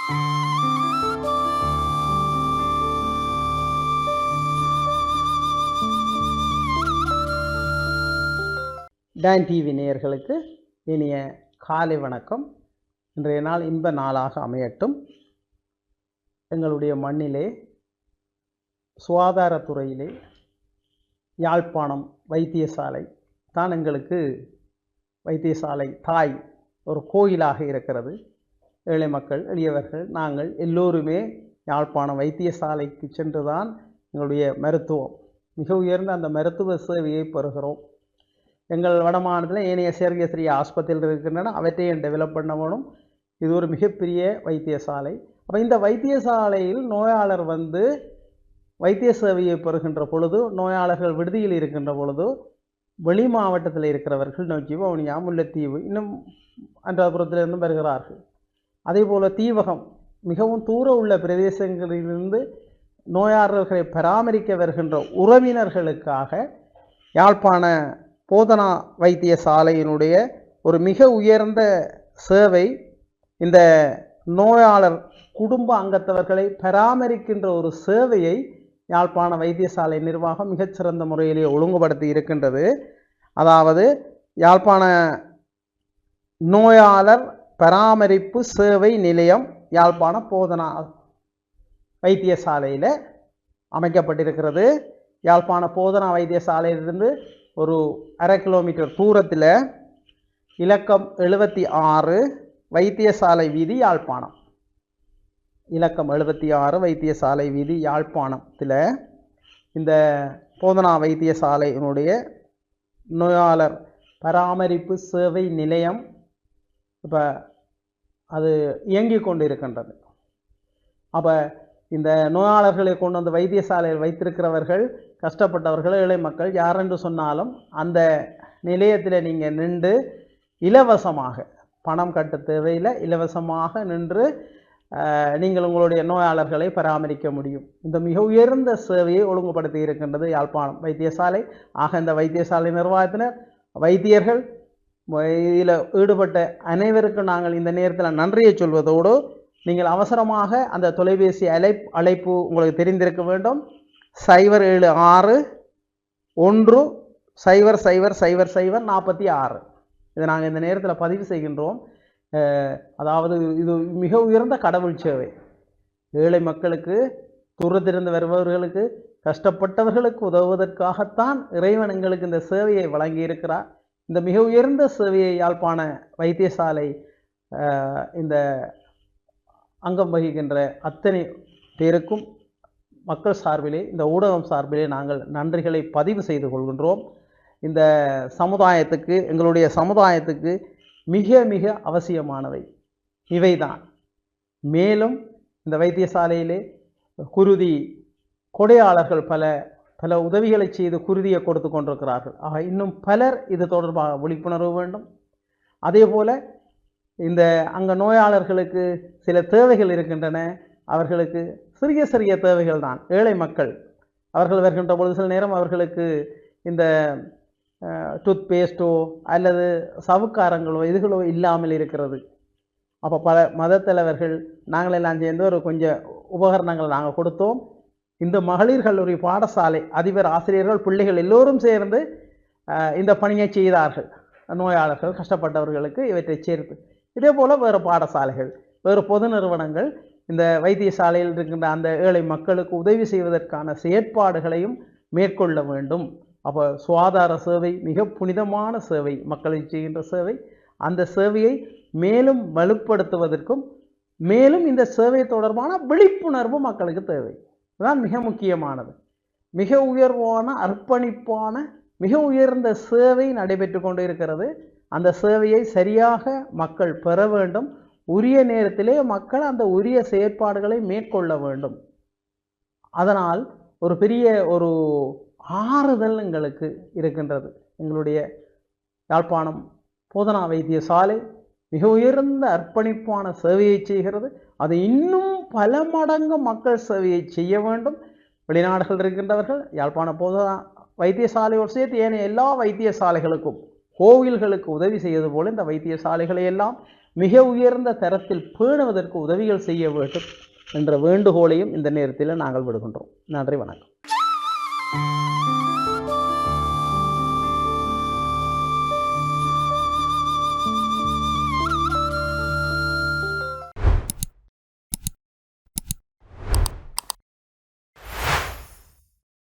Don TV நேயர்களுக்கு இனிய காலை வணக்கம். இன்றைய நாள் இன்ப நாளாக அமையட்டும். எங்களுடைய மண்ணிலே சுகாதாரத்துறையிலே யாழ்ப்பாணம் வைத்தியசாலை தான் எங்களுக்கு வைத்தியசாலை தாய் ஒரு கோயிலாக இருக்கிறது. ஏழை மக்கள், எளியவர்கள், நாங்கள் எல்லோருமே யாழ்ப்பாணம் வைத்தியசாலைக்கு சென்று தான் எங்களுடைய மருத்துவம், மிக உயர்ந்த அந்த மருத்துவ சேவையை பெறுகிறோம். எங்கள் வடமாநிலத்தில் ஏனைய சிறிய ஆஸ்பத்திரிகள் இருக்கின்றன, அவற்றையும் டெவலப் பண்ண வேணும். இது ஒரு மிகப்பெரிய வைத்தியசாலை. அப்போ இந்த வைத்தியசாலையில் நோயாளர் வைத்திய சேவையை பெறுகின்ற பொழுது, நோயாளர்கள் விடுதியில் இருக்கின்ற பொழுது, வெளி மாவட்டத்தில் இருக்கிறவர்கள் நோக்கி வவுனியா, முல்லைத்தீவு, இன்னும் அன்றாபுரத்திலிருந்து வருகிறார்கள். அதே போல் தீவகம், மிகவும் தூர உள்ள பிரதேசங்களிலிருந்து நோயாளர்களை பராமரிக்க வருகின்ற உறவினர்களுக்காக யாழ்ப்பாண போதனா வைத்தியசாலையினுடைய ஒரு மிக உயர்ந்த சேவை, இந்த நோயாளர் குடும்ப அங்கத்தவர்களை பராமரிக்கின்ற ஒரு சேவையை யாழ்ப்பாண வைத்தியசாலை நிர்வாகம் மிகச்சிறந்த முறையிலே ஒழுங்குபடுத்தி இருக்கின்றது. அதாவது யாழ்ப்பாண நோயாளர் பராமரிப்பு சேவை நிலையம் யாழ்ப்பாண போதனா வைத்தியசாலையில் அமைக்கப்பட்டிருக்கிறது. யாழ்ப்பாண போதனா வைத்தியசாலையிலிருந்து ஒரு 1/2 கிலோமீட்டர் தூரத்தில் இலக்கம் 76 வைத்தியசாலை வீதி யாழ்ப்பாணம், இலக்கம் 76 வைத்தியசாலை வீதி யாழ்ப்பாணத்தில் இந்த போதனா வைத்தியசாலையினுடைய நோயாளர் பராமரிப்பு சேவை நிலையம் இப்போ அது இயங்கி கொண்டு இருக்கின்றது. அப்போ இந்த நோயாளர்களை கொண்டு வந்து வைத்தியசாலையில் வைத்திருக்கிறவர்கள், கஷ்டப்பட்டவர்கள், ஏழை மக்கள் யாரென்று சொன்னாலும் அந்த நிலையத்தில் நீங்கள் நின்று இலவசமாக, பணம் கட்ட தேவையில், இலவசமாக நின்று நீங்கள் உங்களுடைய நோயாளர்களை பராமரிக்க முடியும். இந்த மிக உயர்ந்த சேவையை ஒழுங்குபடுத்தி இருக்கின்றது யாழ்ப்பாணம் வைத்தியசாலை. ஆக இந்த வைத்தியசாலை நிர்வாகத்தினர், வைத்தியர்கள், இதில் ஈடுபட்ட அனைவருக்கும் நாங்கள் இந்த நேரத்தில் நன்றியை சொல்வதோடு, நீங்கள் அவசரமாக அந்த தொலைபேசி அழைப்பு உங்களுக்கு தெரிந்திருக்க வேண்டும். 076 100000046. இதை நாங்கள் இந்த நேரத்தில் பதிவு செய்கின்றோம். அதாவது இது மிக உயர்ந்த கடவுள் சேவை. ஏழை மக்களுக்கு, தூரத்திலிருந்து வருபவர்களுக்கு, கஷ்டப்பட்டவர்களுக்கு உதவுவதற்காகத்தான் இறைவன் எங்களுக்கு இந்த சேவையை வழங்கியிருக்கிறார். இந்த மிக உயர்ந்த சேவையை யாழ்ப்பாண வைத்தியசாலை இந்த அங்கம் வகிக்கின்ற அத்தனை பேருக்கும் மக்கள் சார்பிலே, இந்த ஊடகம் சார்பிலே நாங்கள் நன்றிகளை பதிவு செய்து கொள்கின்றோம். இந்த சமுதாயத்துக்கு, எங்களுடைய சமுதாயத்துக்கு மிக மிக அவசியமானவை இவைதான். மேலும் இந்த வைத்தியசாலையிலே குருதி கொடையாளர்கள் பல உதவிகளை செய்து குருதியை கொடுத்து கொண்டிருக்கிறார்கள். ஆக இன்னும் பலர் இது தொடர்பாக விழிப்புணர்வு வேண்டும். அதே போல் இந்த அங்கே நோயாளர்களுக்கு சில தேவைகள் இருக்கின்றன. அவர்களுக்கு சிறிய தேவைகள் தான். ஏழை மக்கள் அவர்கள் வருகின்ற பொழுது சில நேரம் அவர்களுக்கு இந்த டூத் பேஸ்ட்டோ அல்லது சவுக்காரங்களோ இதுகளோ இல்லாமல் இருக்கிறது. அப்போ பல மத தலைவர்கள் நாங்களெல்லாம் சேர்ந்து ஒரு கொஞ்சம் உபகரணங்களை நாங்கள் கொடுத்தோம். இந்த மகளிர் கல்லூரி பாடசாலை அதிபர், ஆசிரியர்கள், பிள்ளைகள் எல்லோரும் சேர்ந்து இந்த பணியை செய்தார்கள். நோயாளர்கள், கஷ்டப்பட்டவர்களுக்கு இவற்றை சேர்த்து. இதே போல் வேறு பாடசாலைகள், வேறு பொது நிறுவனங்கள் இந்த வைத்தியசாலையில் இருக்கின்ற அந்த ஏழை மக்களுக்கு உதவி செய்வதற்கான செயற்பாடுகளையும் மேற்கொள்ள வேண்டும். அப்போ சுகாதார சேவை மிக புனிதமான சேவை, மக்களுக்கு செய்கின்ற சேவை. அந்த சேவையை மேலும் வலுப்படுத்துவதற்கும், மேலும் இந்த சேவை தொடர்பான விழிப்புணர்வு மக்களுக்கு தேவை. இதுதான் மிக முக்கியமானது. மிக உயர்வான, அர்ப்பணிப்பான, மிக உயர்ந்த சேவை நடைபெற்று கொண்டு இருக்கிறது. அந்த சேவையை சரியாக மக்கள் பெற வேண்டும். உரிய நேரத்திலே மக்கள் அந்த உரிய செயற்பாடுகளை மேற்கொள்ள வேண்டும். அதனால் ஒரு பெரிய ஒரு ஆறுதல் எங்களுக்கு இருக்கின்றது. எங்களுடைய யாழ்ப்பாணம் போதனா வைத்தியசாலை மிக உயர்ந்த அர்ப்பணிப்பான சேவையை செய்கிறது. அது இன்னும் பல மடங்கு மக்கள் சேவையை செய்ய வேண்டும். வெளிநாடுகள் இருக்கின்றவர்கள் யாழ்ப்பாண போதனா வைத்தியசாலையோடு சேர்த்து ஏனைய எல்லா வைத்தியசாலைகளுக்கும், கோவில்களுக்கு உதவி செய்வது போல இந்த வைத்தியசாலைகளை எல்லாம் மிக உயர்ந்த தரத்தில் பேணுவதற்கு உதவிகள் செய்ய வேண்டும் என்ற வேண்டுகோளையும் இந்த நேரத்தில் நாங்கள் விடுகின்றோம். நன்றி, வணக்கம்.